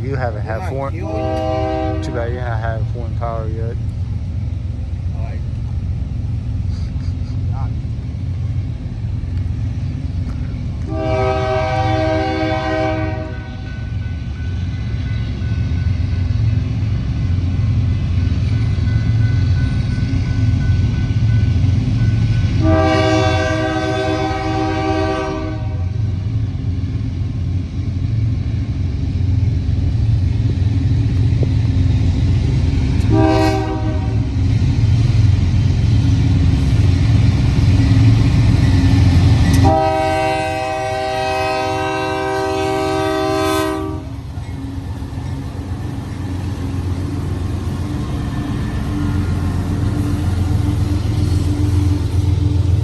you haven't had foreign. Too bad you haven't had foreign power yet. Like,